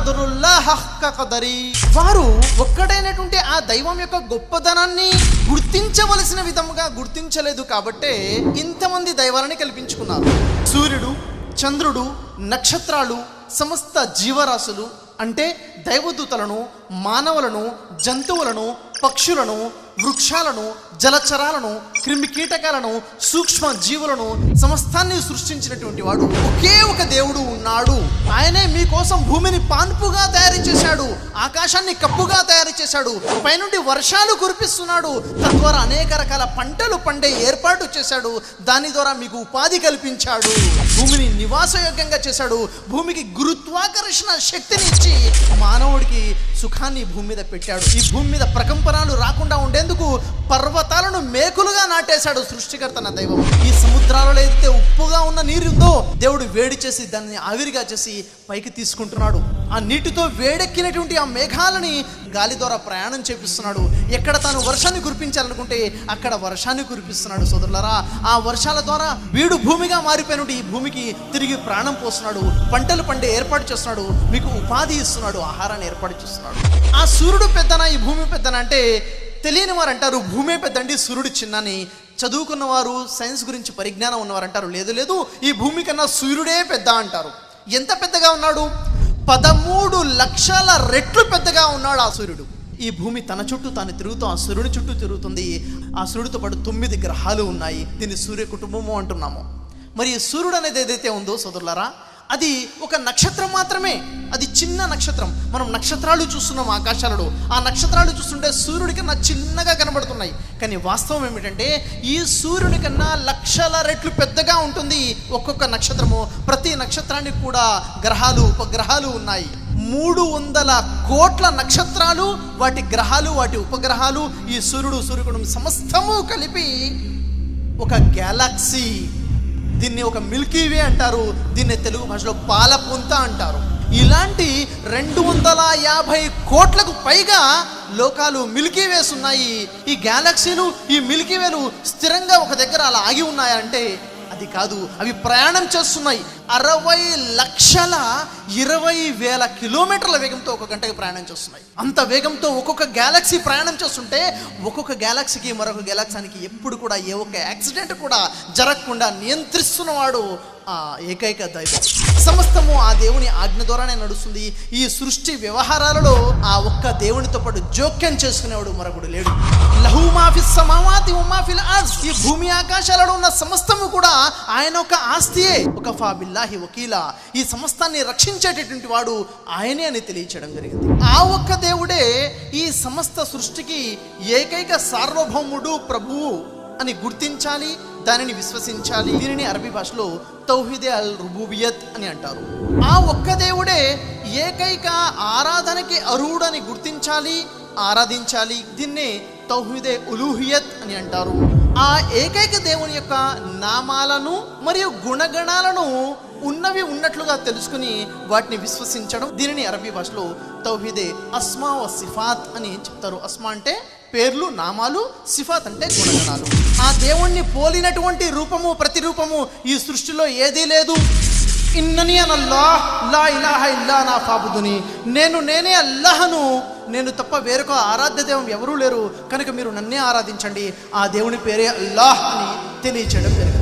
ఖదరుల్లాహ్ హక్క ఖదరి. వారు ఒక్కడైనటువంటి ఆ దైవం యొక్క గొప్పదనాన్ని గుర్తించవలసిన విధముగా గుర్తించలేదు కాబట్టే ఇంతమంది దైవాలని కల్పించుకున్నారు. సూర్యుడు, చంద్రుడు, నక్షత్రాలు, సమస్త జీవరాశులు అంటే దైవదూతలను, మానవులను, జంతువులను, పక్షులను, వృక్షాలను, జలచరాలను, క్రిమి కీటకాలను, సూక్ష్మ జీవులను సమస్తాన్ని సృష్టించినటువంటి వాడు ఒకే ఒక దేవుడు ఉన్నాడు. ఆయనే మీకోసం భూమిని పాన్పుగా తయారు చేశాడు, ఆకాశాన్ని కప్పుగా తయారు చేశాడు, పైనుండి వర్షాలు కురిపిస్తున్నాడు, తద్వారా అనేక రకాల పంటలు పండే ఏర్పాటు చేశాడు, దాని ద్వారా మీకు ఉపాధి కల్పించాడు, భూమిని నివాసయోగ్యంగా చేశాడు, భూమికి గురుత్వాకర్షణ శక్తిని ఇచ్చి మానవుడికి సుఖాన్ని భూమి మీద పెట్టాడు. ఈ భూమి మీద ప్రకంపనాలు రాకుండా ఉండేందుకు పర్వతాలను మేకులుగా నాటేశాడు సృష్టికర్త నా దైవం. ఈ సముద్రాలలో ఏదైతే ఉప్పుగా ఉన్న నీరు ఉందో దేవుడు వేడి చేసి దాన్ని ఆవిరిగా చేసి పైకి తీసుకుంటున్నాడు. ఆ నీటితో వేడెక్కినటువంటి ఆ మేఘాలని గాలి ద్వారా ప్రయాణం చేపిస్తున్నాడు. ఎక్కడ తాను వర్షాన్ని కురిపించాలనుకుంటే అక్కడ వర్షాన్ని కురిపిస్తున్నాడు. సోదరులారా, ఆ వర్షాల ద్వారా వీడు భూమిగా మారిపోయినట్టు ఈ భూమికి తిరిగి ప్రాణం పోస్తున్నాడు, పంటలు పండే ఏర్పాటు చేస్తున్నాడు, మీకు ఉపాధి ఇస్తున్నాడు, ఆహారాన్ని ఏర్పాటు చేస్తున్నాడు. ఆ సూర్యుడు పెద్దనా ఈ భూమి పెద్దనా అంటే తెలియని వారు అంటారు భూమే పెద్దండి సూర్యుడు చిన్నని. చదువుకున్నవారు, సైన్స్ గురించి పరిజ్ఞానం ఉన్నవారు అంటారు లేదు లేదు ఈ భూమి కన్నా సూర్యుడే పెద్ద అంటారు. ఎంత పెద్దగా ఉన్నాడు? 13 లక్షల రెట్లు పెద్దగా ఉన్నాడు ఆ సూర్యుడు. ఈ భూమి తన చుట్టూ తాను తిరుగుతూ ఆ సూర్యుడి చుట్టూ తిరుగుతుంది. ఆ సూర్యుడితో పాటు 9 గ్రహాలు ఉన్నాయి. దీన్ని సూర్య కుటుంబము అంటున్నాము. మరి సూర్యుడు అనేది ఏదైతే ఉందో సోదరులారా, అది ఒక నక్షత్రం మాత్రమే. అది చిన్న నక్షత్రం. మనం నక్షత్రాలు చూస్తున్నాం ఆకాశాలలో. ఆ నక్షత్రాలు చూస్తుంటే సూర్యుడి కన్నా చిన్నగా కనబడుతున్నాయి. కానీ వాస్తవం ఏమిటంటే ఈ సూర్యుడి కన్నా లక్షల రెట్లు పెద్దగా ఉంటుంది ఒక్కొక్క నక్షత్రము. ప్రతి నక్షత్రానికి కూడా గ్రహాలు, ఉపగ్రహాలు ఉన్నాయి. 300 కోట్ల నక్షత్రాలు, వాటి గ్రహాలు, వాటి ఉపగ్రహాలు, ఈ సూర్యుడు, సూర్యకుటుంబం సమస్తము కలిపి ఒక గ్యాలక్సీ. దీన్ని ఒక మిల్కీవే అంటారు. దీన్ని తెలుగు భాషలో పాలపుంత అంటారు. ఇలాంటి 250 కోట్లకు పైగా లోకాలు మిల్కీవేస్ ఉన్నాయి. ఈ గ్యాలక్సీలు, ఈ మిల్కీవేలు స్థిరంగా ఒక దగ్గర అలా ఆగి ఉన్నాయంటే అది కాదు, అవి ప్రయాణం చేస్తున్నాయి. 60,20,000 కిలోమీటర్ల వేగంతో ఒక గంటకి ప్రయాణం చేస్తున్నాయి. అంత వేగంతో ఒక్కొక్క గ్యాలక్సీ ప్రయాణం చేస్తుంటే ఒక్కొక్క గ్యాలక్సీకి మరొక గ్యాలక్సీకి ఎప్పుడు కూడా ఏ ఒక్క యాక్సిడెంట్ కూడా జరగకుండా నియంత్రిస్తున్నవాడు ఆ ఏకైక దైవం. సమస్తము ఆ దేవుని ఆజ్ఞ ద్వారానే నడుస్తుంది. ఈ సృష్టి వ్యవహారాలలో ఆ ఒక్క దేవునితో పాటు జోక్యం చేసుకునేవాడు మరొకడు లేడు. లహు మాఫిస్ సమావాతి వమాఫిల్ అర్జ్. ఈ భూమి ఆకాశాలలో ఉన్న సమస్తము కూడా ఆయన ఒక ఆస్తియే. ఒక ఫాబిల్లాహి వకీలా. ఈ సమస్తాన్ని రక్షించేటటువంటి వాడు ఆయనే అని తెలియచేయడం జరిగింది. ఆ ఒక్క దేవుడే ఈ సమస్త సృష్టికి ఏకైక సార్వభౌముడు, ప్రభువు అని గుర్తించాలి, దానిని విశ్వసించాలి. దీనిని అరబీ భాషలో తౌహీదే అల్ రుబూబియత్ అని అంటారు. ఆ ఒక్క దేవుడే ఏకైక ఆరాధనకి అర్హుడని గుర్తించాలి, ఆరాధించాలి. దీన్నే తౌహీదే ఉలూహియత్ అని అంటారు. ఆ ఏకైక దేవుని యొక్క నామాలను మరియు గుణగణాలను ఉన్నవి ఉన్నట్లుగా తెలుసుకుని వాటిని విశ్వసించడం, దీనిని అరబీ భాషలో తౌహీదే అస్మా వ సిఫాత్ అని చెప్తారు. అస్మా అంటే పేర్లు, నామాలు, సిఫాత్ అంటే గుణగణాలు. ఆ దేవుణ్ణి పోలినటువంటి రూపము, ప్రతిరూపము ఈ సృష్టిలో ఏదీ లేదు. ఇన్నని అనల్లాహ్ లా ఇలాహ ఇల్లా నా ఫాబుదుని. నేనే అల్లాహను, నేను తప్ప వేరొక ఆరాధ్య దైవం ఎవరూ లేరు, కనుక మీరు నన్నే ఆరాధించండి. ఆ దేవుని పేరే అల్లాహ్ అని తెలియచేయడం జరిగింది.